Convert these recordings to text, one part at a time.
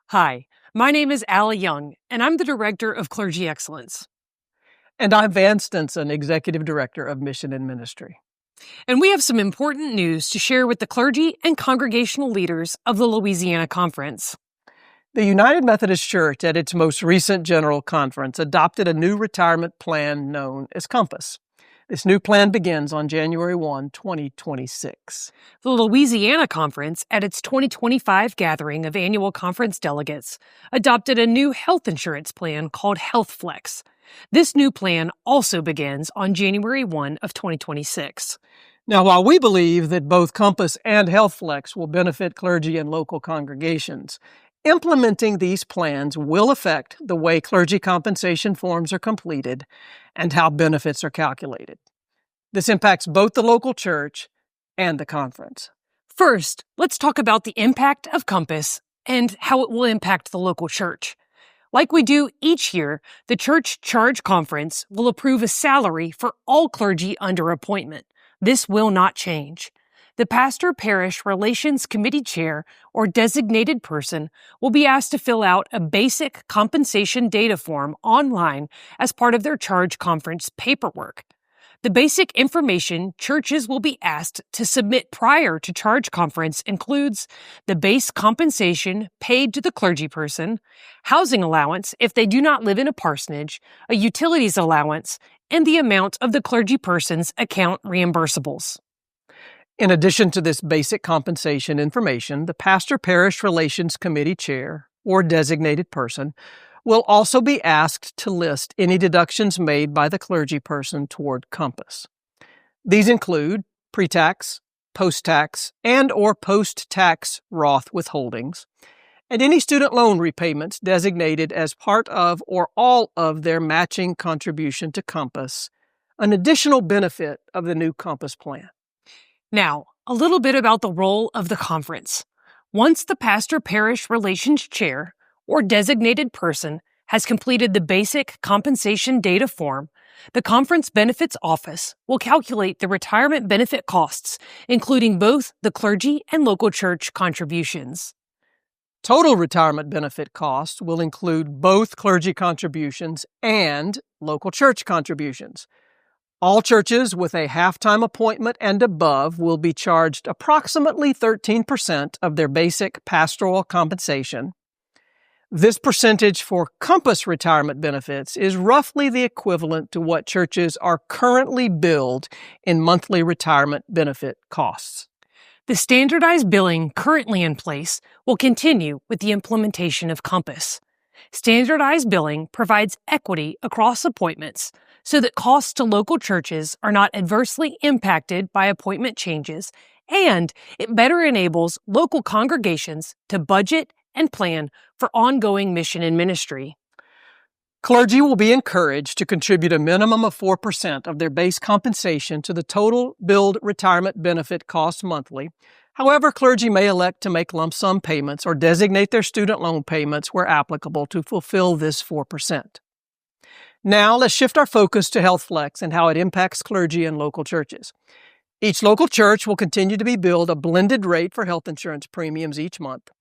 Hi, my name is Allie Young, and I'm the Director of Clergy Excellence. And I'm Van Stinson, Executive Director of Mission and Ministry. And we have some important news to share with the clergy and congregational leaders of the Louisiana Conference. The United Methodist Church, at its most recent General Conference, adopted a new retirement plan known as Compass. This new plan begins on January 1, 2026. The Louisiana Conference, at its 2025 gathering of annual conference delegates, adopted a new health insurance plan called Health Flex. This new plan also begins on January 1 of 2026. Now, while we believe that both Compass and Health Flex will benefit clergy and local congregations, implementing these plans will affect the way clergy compensation forms are completed and how benefits are calculated. This impacts both the local church and the conference. First, let's talk about the impact of Compass and how it will impact the local church. Like we do each year, the Church Charge Conference will approve a salary for all clergy under appointment. This will not change. The Pastor Parish Relations Committee Chair or designated person will be asked to fill out a basic compensation data form online as part of their Charge Conference paperwork. The basic information churches will be asked to submit prior to Charge Conference includes the base compensation paid to the clergy person, housing allowance if they do not live in a parsonage, a utilities allowance, and the amount of the clergy person's account reimbursables. In addition to this basic compensation information, the Pastor Parish Relations Committee Chair, or designated person, will also be asked to list any deductions made by the clergy person toward Compass. These include pre-tax, post-tax, and or post-tax Roth withholdings, and any student loan repayments designated as part of or all of their matching contribution to Compass, an additional benefit of the new Compass plan. Now, a little bit about the role of the conference. Once the Pastor Parish Relations Chair, or designated person, has completed the basic compensation data form, the Conference Benefits Office will calculate the retirement benefit costs, including both the clergy and local church contributions. Total retirement benefit costs will include both clergy contributions and local church contributions. All churches with a half-time appointment and above will be charged approximately 13% of their basic pastoral compensation. This percentage for Compass retirement benefits is roughly the equivalent to what churches are currently billed in monthly retirement benefit costs. The standardized billing currently in place will continue with the implementation of Compass. Standardized billing provides equity across appointments so that costs to local churches are not adversely impacted by appointment changes, and it better enables local congregations to budget and plan for ongoing mission and ministry. Clergy will be encouraged to contribute a minimum of 4% of their base compensation to the total billed retirement benefit cost monthly. However, clergy may elect to make lump sum payments or designate their student loan payments where applicable to fulfill this 4%. Now, let's shift our focus to Health Flex and how it impacts clergy and local churches. Each local church will continue to be billed a blended rate for health insurance premiums each month.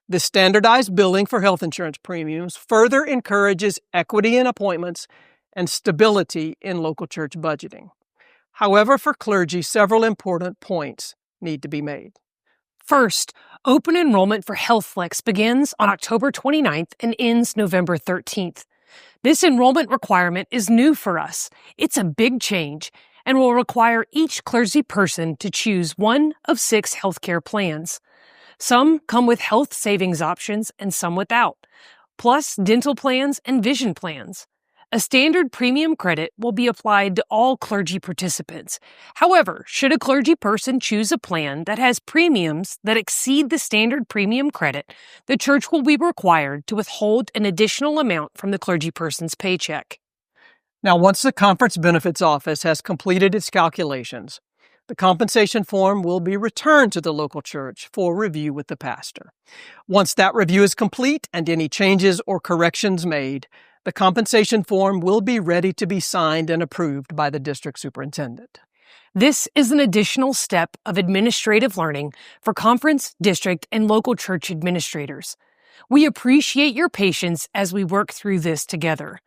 This standardized billing for health insurance premiums further encourages equity in appointments and stability in local church budgeting. However, for clergy, several important points need to be made. First, open enrollment for Health Flex begins on October 29th and ends November 13th. This enrollment requirement is new for us. It's a big change and will require each clergy person to choose one of 6 healthcare plans. Some come with health savings options and some without, plus dental plans and vision plans. A standard premium credit will be applied to all clergy participants. However, should a clergy person choose a plan that has premiums that exceed the standard premium credit, the church will be required to withhold an additional amount from the clergy person's paycheck. Now, once the Conference Benefits Office has completed its calculations, the compensation form will be returned to the local church for review with the pastor. Once that review is complete and any changes or corrections made, the compensation form will be ready to be signed and approved by the district superintendent. This is an additional step of administrative learning for conference, district, and local church administrators. We appreciate your patience as we work through this together.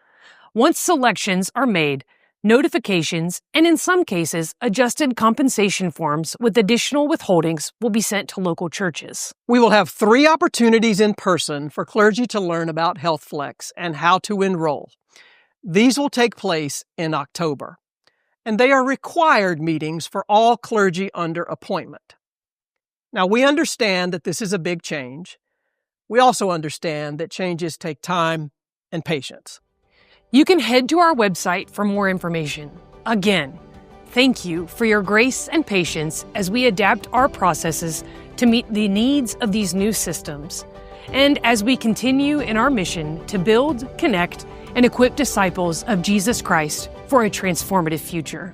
Once selections are made, notifications, and in some cases, adjusted compensation forms with additional withholdings will be sent to local churches. We will have 3 opportunities in person for clergy to learn about HealthFlex and how to enroll. These will take place in October, and they are required meetings for all clergy under appointment. Now, we understand that this is a big change. We also understand that changes take time and patience. You can head to our website for more information. Again, thank you for your grace and patience as we adapt our processes to meet the needs of these new systems, and as we continue in our mission to build, connect, and equip disciples of Jesus Christ for a transformative future.